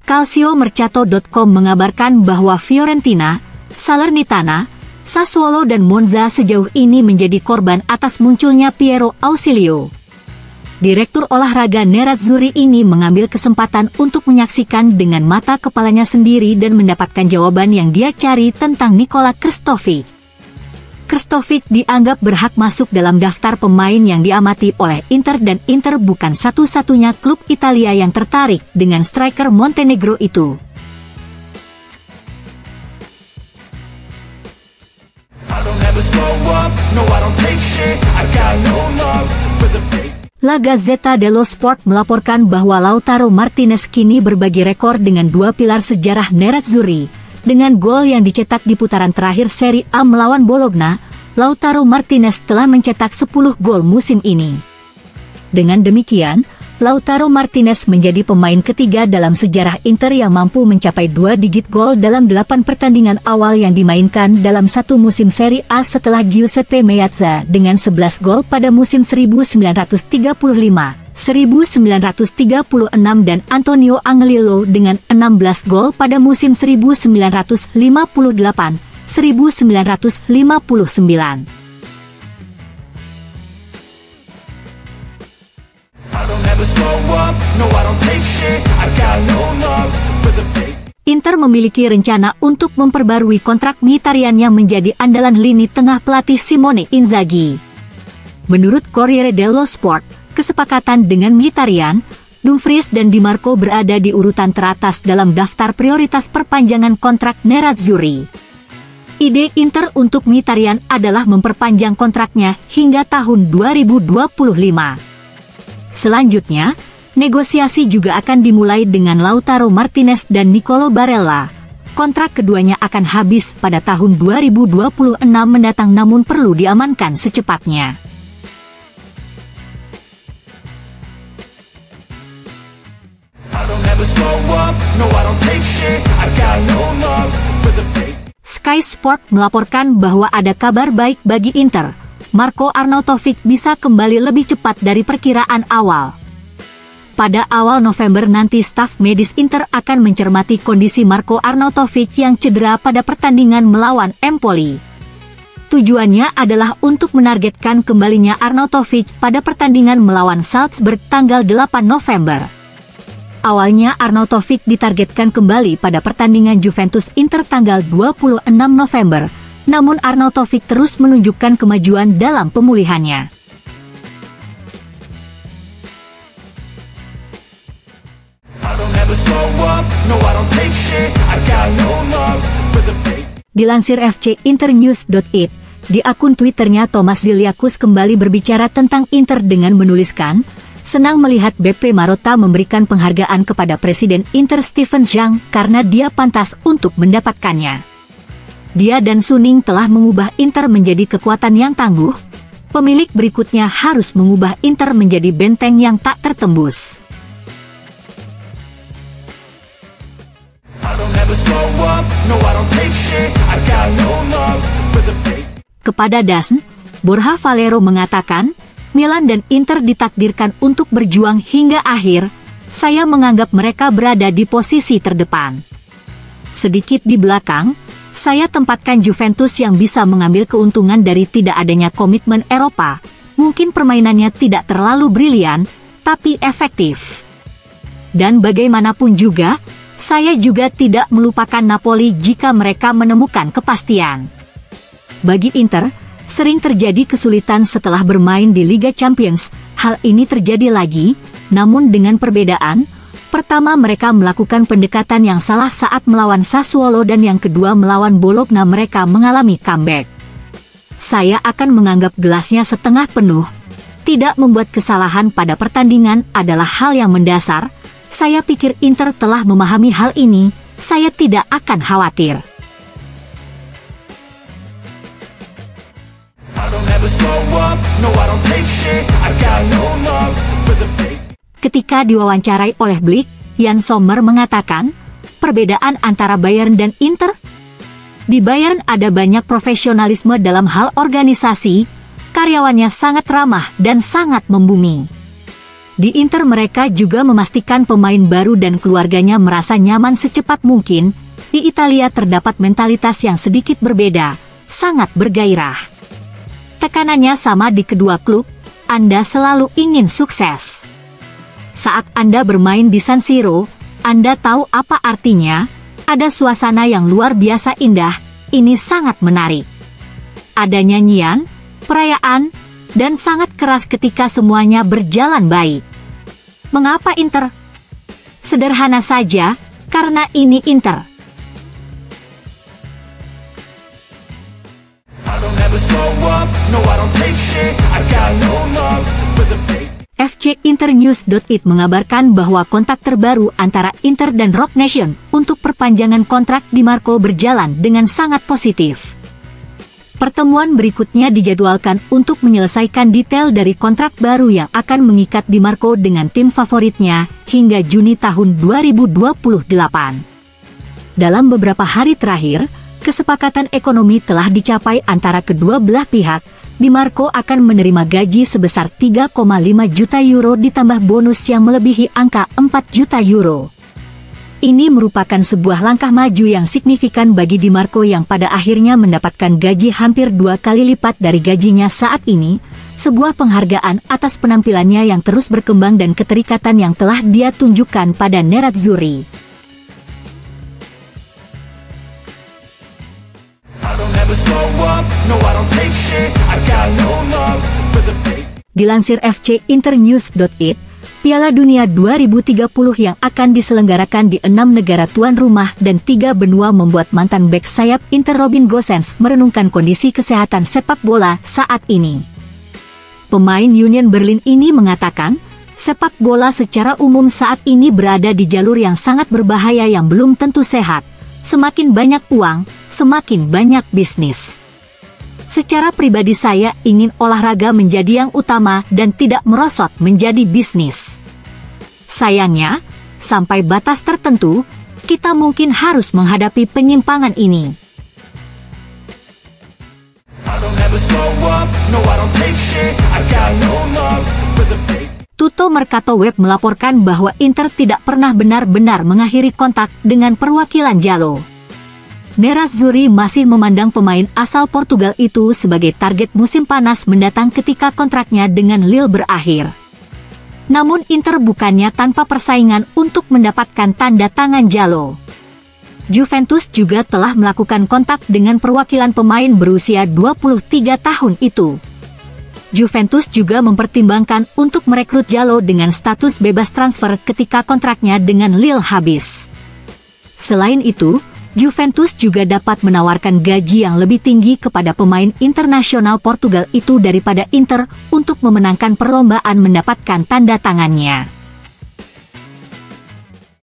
Calciomercato.com mengabarkan bahwa Fiorentina, Salernitana, Sassuolo dan Monza sejauh ini menjadi korban atas munculnya Piero Ausilio. Direktur olahraga Nerazzurri ini mengambil kesempatan untuk menyaksikan dengan mata kepalanya sendiri dan mendapatkan jawaban yang dia cari tentang Nikola Krstovic. Krstovic dianggap berhak masuk dalam daftar pemain yang diamati oleh Inter dan Inter bukan satu-satunya klub Italia yang tertarik dengan striker Montenegro itu. La Gazzetta dello Sport melaporkan bahwa Lautaro Martinez kini berbagi rekor dengan dua pilar sejarah Nerazzurri. Dengan gol yang dicetak di putaran terakhir Serie A melawan Bologna, Lautaro Martinez telah mencetak 10 gol musim ini. Dengan demikian, Lautaro Martinez menjadi pemain ketiga dalam sejarah Inter yang mampu mencapai 2 digit gol dalam 8 pertandingan awal yang dimainkan dalam satu musim Serie A setelah Giuseppe Meazza dengan 11 gol pada musim 1935, 1936 dan Antonio Angelillo dengan 16 gol pada musim 1958, 1959. Inter memiliki rencana untuk memperbarui kontrak Mkhitaryan yang menjadi andalan lini tengah pelatih Simone Inzaghi. Menurut Corriere dello Sport, kesepakatan dengan Mkhitaryan, Dumfries dan Di Marco berada di urutan teratas dalam daftar prioritas perpanjangan kontrak Nerazzurri. Ide Inter untuk Mkhitaryan adalah memperpanjang kontraknya hingga tahun 2025. Selanjutnya, negosiasi juga akan dimulai dengan Lautaro Martinez dan Nicolo Barella. Kontrak keduanya akan habis pada tahun 2026 mendatang namun perlu diamankan secepatnya. Sky Sport melaporkan bahwa ada kabar baik bagi Inter. Marko Arnautovic bisa kembali lebih cepat dari perkiraan awal. Pada awal November nanti staf medis Inter akan mencermati kondisi Marko Arnautovic yang cedera pada pertandingan melawan Empoli. Tujuannya adalah untuk menargetkan kembalinya Arnautovic pada pertandingan melawan Salzburg tanggal 8 November. Awalnya Arnautovic ditargetkan kembali pada pertandingan Juventus Inter tanggal 26 November. Namun Arnautovic terus menunjukkan kemajuan dalam pemulihannya. Dilansir fcinternews.it, di akun Twitternya Thomas Ziliakus kembali berbicara tentang Inter dengan menuliskan, senang melihat BP Marotta memberikan penghargaan kepada Presiden Inter Steven Zhang karena dia pantas untuk mendapatkannya. Dia dan Suning telah mengubah Inter menjadi kekuatan yang tangguh. Pemilik berikutnya harus mengubah Inter menjadi benteng yang tak tertembus. Kepada DAZN, Borja Valero mengatakan, Milan dan Inter ditakdirkan untuk berjuang hingga akhir. Saya menganggap mereka berada di posisi terdepan. Sedikit di belakang, saya tempatkan Juventus yang bisa mengambil keuntungan dari tidak adanya komitmen Eropa. Mungkin permainannya tidak terlalu brilian, tapi efektif. Dan bagaimanapun juga, saya juga tidak melupakan Napoli jika mereka menemukan kepastian. Bagi Inter, sering terjadi kesulitan setelah bermain di Liga Champions. Hal ini terjadi lagi, namun dengan perbedaan. Pertama, mereka melakukan pendekatan yang salah saat melawan Sassuolo dan yang kedua melawan Bologna mereka mengalami comeback. Saya akan menganggap gelasnya setengah penuh. Tidak membuat kesalahan pada pertandingan adalah hal yang mendasar. Saya pikir Inter telah memahami hal ini. Saya tidak akan khawatir. Ketika diwawancarai oleh Blick, Jan Sommer mengatakan, perbedaan antara Bayern dan Inter? Di Bayern ada banyak profesionalisme dalam hal organisasi, karyawannya sangat ramah dan sangat membumi. Di Inter mereka juga memastikan pemain baru dan keluarganya merasa nyaman secepat mungkin. Di Italia terdapat mentalitas yang sedikit berbeda, sangat bergairah. Tekanannya sama di kedua klub, Anda selalu ingin sukses. Saat Anda bermain di San Siro, Anda tahu apa artinya, ada suasana yang luar biasa indah, ini sangat menarik. Ada nyanyian, perayaan, dan sangat keras ketika semuanya berjalan baik. Mengapa Inter? Sederhana saja, karena ini Inter. FCInternews.it mengabarkan bahwa kontak terbaru antara Inter dan Roc Nation untuk perpanjangan kontrak Di Marco berjalan dengan sangat positif. Pertemuan berikutnya dijadwalkan untuk menyelesaikan detail dari kontrak baru yang akan mengikat Di Marco dengan tim favoritnya hingga Juni tahun 2028. Dalam beberapa hari terakhir, kesepakatan ekonomi telah dicapai antara kedua belah pihak. Di Marco akan menerima gaji sebesar 3,5 juta euro ditambah bonus yang melebihi angka 4 juta euro. Ini merupakan sebuah langkah maju yang signifikan bagi Di Marco yang pada akhirnya mendapatkan gaji hampir 2 kali lipat dari gajinya saat ini, sebuah penghargaan atas penampilannya yang terus berkembang dan keterikatan yang telah dia tunjukkan pada Nerazzurri. Dilansir FCInternews.it, Piala Dunia 2030 yang akan diselenggarakan di 6 negara tuan rumah dan 3 benua membuat mantan bek sayap Inter Robin Gosens merenungkan kondisi kesehatan sepak bola saat ini. Pemain Union Berlin ini mengatakan, sepak bola secara umum saat ini berada di jalur yang sangat berbahaya yang belum tentu sehat. Semakin banyak uang, semakin banyak bisnis. Secara pribadi saya ingin olahraga menjadi yang utama dan tidak merosot menjadi bisnis. Sayangnya, sampai batas tertentu, kita mungkin harus menghadapi penyimpangan ini. Tutto Mercato Web melaporkan bahwa Inter tidak pernah benar-benar mengakhiri kontak dengan perwakilan Giallo. Nerazzurri masih memandang pemain asal Portugal itu sebagai target musim panas mendatang ketika kontraknya dengan Lille berakhir. Namun Inter bukannya tanpa persaingan untuk mendapatkan tanda tangan Giallo. Juventus juga telah melakukan kontak dengan perwakilan pemain berusia 23 tahun itu. Juventus juga mempertimbangkan untuk merekrut Giallo dengan status bebas transfer ketika kontraknya dengan Lille habis. Selain itu, Juventus juga dapat menawarkan gaji yang lebih tinggi kepada pemain internasional Portugal itu daripada Inter untuk memenangkan perlombaan mendapatkan tanda tangannya.